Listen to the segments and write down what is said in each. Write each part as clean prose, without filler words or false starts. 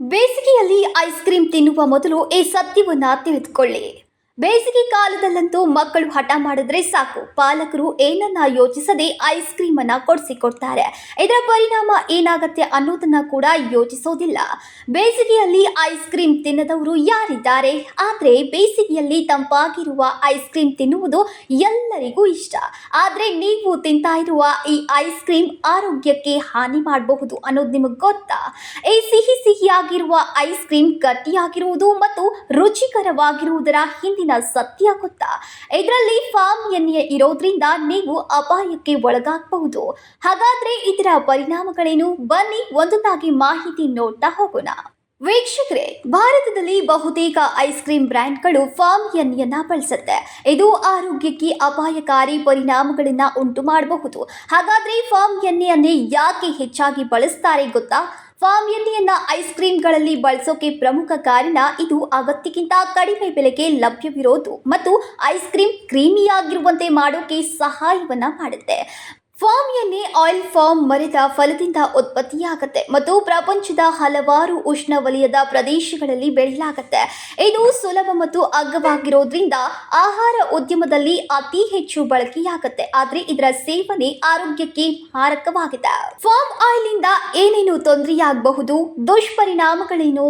ಬೇಸಿಗೆಯಲ್ಲಿ ice cream ತಿನ್ನುವ ಮೊದಲು ಈ ಸತ್ಯವನ್ನ ತಿಳಿದುಕೊಳ್ಳಿ. ಬೇಸಿಗೆ ಕಾಲದಲ್ಲಂತೂ ಮಕ್ಕಳು ಹಠ ಮಾಡಿದ್ರೆ ಸಾಕು, ಪಾಲಕರು ಏನನ್ನ ಯೋಚಿಸದೆ ಐಸ್ ಕ್ರೀಮ್ ಅನ್ನ ಕೊಡ್ತಾರೆ. ಇದರ ಪರಿಣಾಮ ಏನಾಗತ್ತೆ ಅನ್ನೋದನ್ನ ಕೂಡ ಯೋಚಿಸೋದಿಲ್ಲ. ಬೇಸಿಗೆಯಲ್ಲಿ ಐಸ್ ಕ್ರೀಮ್ ತಿನ್ನದವರು ಯಾರಿದ್ದಾರೆ? ಆದ್ರೆ ಬೇಸಿಗೆಯಲ್ಲಿ ತಂಪಾಗಿರುವ ಐಸ್ ಕ್ರೀಮ್ ತಿನ್ನುವುದು ಎಲ್ಲರಿಗೂ ಇಷ್ಟ. ಆದ್ರೆ ನೀವು ತಿಂತಾ ಇರುವ ಈ ಐಸ್ ಕ್ರೀಮ್ ಆರೋಗ್ಯಕ್ಕೆ ಹಾನಿ ಮಾಡಬಹುದು ಅನ್ನೋದು ನಿಮಗೆ ಗೊತ್ತಾ? ಈ ಸಿಹಿಯಾಗಿರುವ ಐಸ್ ಕ್ರೀಮ್ ಗಟ್ಟಿಯಾಗಿರುವುದು ಮತ್ತು ರುಚಿಕರವಾಗಿರುವುದರ ಹಿಂದಿನ ಸತ್ಯ ಗೊತ್ತಾ? ಇದರಲ್ಲಿ ಫಾರ್ಮ್ ಎಣ್ಣೆ ಇರೋದ್ರಿಂದ ನೀವು ಅಪಾಯಕ್ಕೆ ಒಳಗಾಗಬಹುದು. ಹಾಗಾದ್ರೆ ಇದರ ಪರಿಣಾಮಗಳೇನು? ಬನ್ನಿ ಒಂದೊಂದಾಗಿ ಮಾಹಿತಿ ನೋಡ್ತಾ ಹೋಗೋಣ. ವೀಕ್ಷಕರೇ, ಭಾರತದಲ್ಲಿ ಬಹುತೇಕ ಐಸ್ ಕ್ರೀಮ್ ಬ್ರ್ಯಾಂಡ್ಗಳು ಫಾರ್ಮ್ ಎಣ್ಣೆಯನ್ನ ಬಳಸುತ್ತೆ. ಇದು ಆರೋಗ್ಯಕ್ಕೆ ಅಪಾಯಕಾರಿ ಪರಿಣಾಮಗಳನ್ನ ಉಂಟು ಮಾಡಬಹುದು. ಹಾಗಾದ್ರೆ ಫಾರ್ಮ್ ಎಣ್ಣೆಯನ್ನೇ ಯಾಕೆ ಹೆಚ್ಚಾಗಿ ಬಳಸ್ತಾರೆ ಗೊತ್ತಾ? ಫಾರ್ಮ್ ಎಣ್ಣೆಯನ್ನ ಐಸ್ ಕ್ರೀಮ್ಗಳಲ್ಲಿ ಬಳಸೋಕೆ ಪ್ರಮುಖ ಕಾರಣ ಇದು ಅಗತ್ಯಕ್ಕಿಂತ ಕಡಿಮೆ ಬೆಲೆಗೆ ಲಭ್ಯವಿರೋದು ಮತ್ತು ಐಸ್ ಕ್ರೀಮ್ ಕ್ರೀಮಿಯಾಗಿರುವಂತೆ ಮಾಡೋಕೆ ಸಹಾಯವನ್ನ ಮಾಡುತ್ತೆ. ಫಾರ್ಮ್ ಎಣ್ಣೆ ಆಯಿಲ್ ಫಾರ್ಮ್ ಮರದ ಫಲದಿಂದ ಉತ್ಪತ್ತಿಯಾಗುತ್ತೆ ಮತ್ತು ಪ್ರಪಂಚದ ಹಲವಾರು ಉಷ್ಣವಲಯದ ಪ್ರದೇಶಗಳಲ್ಲಿ ಬೆಳೆಯಲಾಗುತ್ತೆ. ಇದು ಸುಲಭ ಮತ್ತು ಅಗ್ಗವಾಗಿರೋದ್ರಿಂದ ಆಹಾರ ಉದ್ಯಮದಲ್ಲಿ ಅತಿ ಹೆಚ್ಚು ಬಳಕೆಯಾಗುತ್ತೆ. ಆದ್ರೆ ಇದರ ಸೇವನೆ ಆರೋಗ್ಯಕ್ಕೆ ಮಾರಕವಾಗಿದೆ. ಫಾರ್ಮ್ ಆಯಿಲ್ ಇಂದ ಏನೇನು ತೊಂದರೆಯಾಗಬಹುದು? ದುಷ್ಪರಿಣಾಮಗಳೇನು?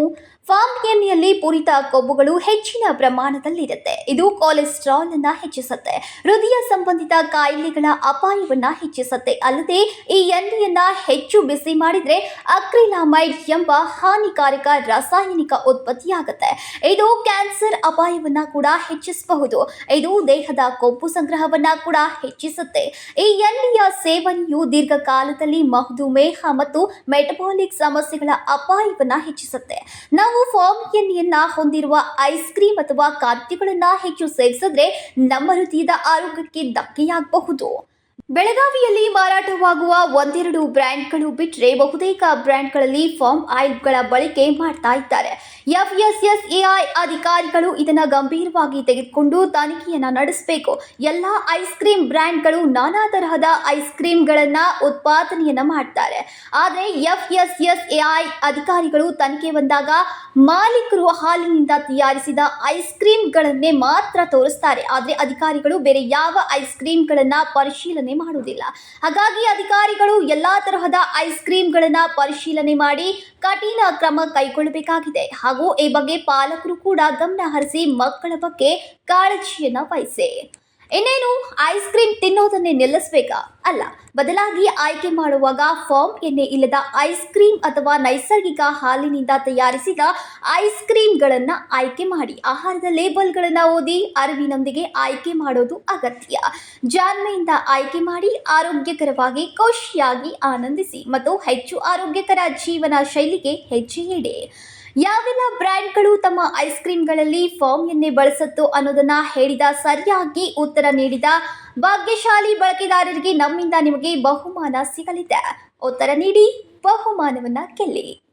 ಫಾರ್ಮ್ ಎಣ್ಣೆಯಲ್ಲಿ ಪೂರಿತ ಕೊಬ್ಬುಗಳು ಹೆಚ್ಚಿನ ಪ್ರಮಾಣದಲ್ಲಿರುತ್ತೆ. ಇದು ಕೊಲೆಸ್ಟ್ರಾಲ್ ಅನ್ನ ಹೆಚ್ಚಿಸುತ್ತೆ, ಹೃದಯ ಸಂಬಂಧಿತ ಕಾಯಿಲೆಗಳ ಅಪಾಯವನ್ನ ಹೆಚ್ಚಿಸುತ್ತೆ. ಅಲ್ಲದೆ ಈ ಎಣ್ಣೆಯನ್ನ ಹೆಚ್ಚು ಬಿಸಿ ಮಾಡಿದ್ರೆ ಅಕ್ರಿಲಾಮೈಡ್ ಎಂಬ ಹಾನಿಕಾರಕ ರಾಸಾಯನಿಕ ಉತ್ಪತ್ತಿಯಾಗುತ್ತೆ. ಇದು ಕ್ಯಾನ್ಸರ್ ಅಪಾಯವನ್ನ ಕೂಡ ಹೆಚ್ಚಿಸಬಹುದು. ಇದು ದೇಹದ ಕೊಬ್ಬು ಸಂಗ್ರಹವನ್ನ ಕೂಡ ಹೆಚ್ಚಿಸುತ್ತೆ. ಈ ಎಣ್ಣೆಯ ಸೇವನೆಯು ದೀರ್ಘಕಾಲದಲ್ಲಿ ಮಧುಮೇಹ ಮತ್ತು ಮೆಟಬಾಲಿಕ್ ಸಮಸ್ಯೆಗಳ ಅಪಾಯವನ್ನ ಹೆಚ್ಚಿಸುತ್ತೆ. ನಾವು ಫಾರ್ಮ್ ಎಣ್ಣೆಯನ್ನ ಹೊಂದಿರುವ ಐಸ್ ಕ್ರೀಮ್ ಅಥವಾ ಖಾದ್ಯಗಳನ್ನ ಹೆಚ್ಚು ಸೇವಿಸಿದ್ರೆ ನಮ್ಮ ಹೃದಯದ ಆರೋಗ್ಯಕ್ಕೆ ಧಕ್ಕೆಯಾಗಬಹುದು. ಬೆಳಗಾವಿಯಲ್ಲಿ ಮಾರಾಟವಾಗುವ ಒಂದೆರಡು ಬ್ರ್ಯಾಂಡ್ಗಳು ಬಿಟ್ಟರೆ ಬಹುತೇಕ ಬ್ರ್ಯಾಂಡ್ಗಳಲ್ಲಿ ಫಾರ್ಮ್ ಆಯಿಲ್ಗಳ ಬಳಕೆ ಮಾಡ್ತಾ ಇದ್ದಾರೆ. FSSAI ಅಧಿಕಾರಿಗಳು ಇದನ್ನು ಗಂಭೀರವಾಗಿ ತೆಗೆದುಕೊಂಡು ತನಿಖೆಯನ್ನ ನಡೆಸಬೇಕು. ಎಲ್ಲ ಐಸ್ ಕ್ರೀಮ್ ಬ್ರ್ಯಾಂಡ್ಗಳು ನಾನಾ ತರಹದ ಐಸ್ ಕ್ರೀಮ್ಗಳನ್ನ ಉತ್ಪಾದನೆಯನ್ನ ಮಾಡ್ತಾರೆ. ಆದರೆ FSSAI ಅಧಿಕಾರಿಗಳು ತನಿಖೆ ಬಂದಾಗ ಮಾಲೀಕರು ಹಾಲಿನಿಂದ ತಯಾರಿಸಿದ ಐಸ್ ಕ್ರೀಮ್ಗಳನ್ನೇ ಮಾತ್ರ ತೋರಿಸ್ತಾರೆ. ಆದರೆ ಅಧಿಕಾರಿಗಳು ಬೇರೆ ಯಾವ ಐಸ್ ಕ್ರೀಮ್ಗಳನ್ನ ಪರಿಶೀಲನೆ ಮಾಡುವುದಿಲ್ಲ. ಹಾಗಾಗಿ ಅಧಿಕಾರಿಗಳು ಎಲ್ಲಾ ತರಹದ ಐಸ್ ಕ್ರೀಮ್ಗಳನ್ನ ಪರಿಶೀಲನೆ ಮಾಡಿ ಕಠಿಣ ಕ್ರಮ ಕೈಗೊಳ್ಳಬೇಕಾಗಿದೆ. ಹಾಗೂ ಈ ಬಗ್ಗೆ ಪಾಲಕರು ಕೂಡ ಗಮನ ಹರಿಸಿ ಮಕ್ಕಳ ಬಗ್ಗೆ ಕಾಳಜಿಯನ್ನ ವಹಿಸಿ. ಇನ್ನೇನು ಐಸ್ ಕ್ರೀಮ್ ತಿನ್ನೋದನ್ನೇ ನಿಲ್ಲಿಸಬೇಕಾ? ಅಲ್ಲ, ಬದಲಾಗಿ ಆಯ್ಕೆ ಮಾಡುವಾಗ ಫಾರ್ಮ್ ಎಣ್ಣೆ ಇಲ್ಲದ ಐಸ್ ಕ್ರೀಮ್ ಅಥವಾ ನೈಸರ್ಗಿಕ ಹಾಲಿನಿಂದ ತಯಾರಿಸಿದ ಐಸ್ ಕ್ರೀಮ್ಗಳನ್ನ ಆಯ್ಕೆ ಮಾಡಿ. ಆಹಾರದ ಲೇಬಲ್ಗಳನ್ನ ಓದಿ ಅರಿವಿನೊಂದಿಗೆ ಆಯ್ಕೆ ಮಾಡೋದು ಅಗತ್ಯ. ಜಾಣ್ಮೆಯಿಂದ ಆಯ್ಕೆ ಮಾಡಿ ಆರೋಗ್ಯಕರವಾಗಿ ಖುಷಿಯಾಗಿ ಆನಂದಿಸಿ ಮತ್ತು ಹೆಚ್ಚು ಆರೋಗ್ಯಕರ ಜೀವನ ಶೈಲಿಗೆ ಹೆಜ್ಜೆ ಇಡಿ. ಯಾವೆಲ್ಲ ಬ್ರ್ಯಾಂಡ್ಗಳು ತಮ್ಮ ಐಸ್ ಕ್ರೀಮ್ಗಳಲ್ಲಿ ಫಾರ್ಮ್ ಎಣ್ಣೆ ಬಳಸುತ್ತೋ ಅನ್ನೋದನ್ನ ಹೇಳಿದ ಸರಿಯಾಗಿ ಉತ್ತರ ನೀಡಿದ ಭಾಗ್ಯಶಾಲಿ ಬಳಕೆದಾರರಿಗೆ ನಮ್ಮಿಂದ ನಿಮಗೆ ಬಹುಮಾನ ಸಿಗಲಿದೆ. ಉತ್ತರ ನೀಡಿ ಬಹುಮಾನವನ್ನ ಗೆಲ್ಲಿ.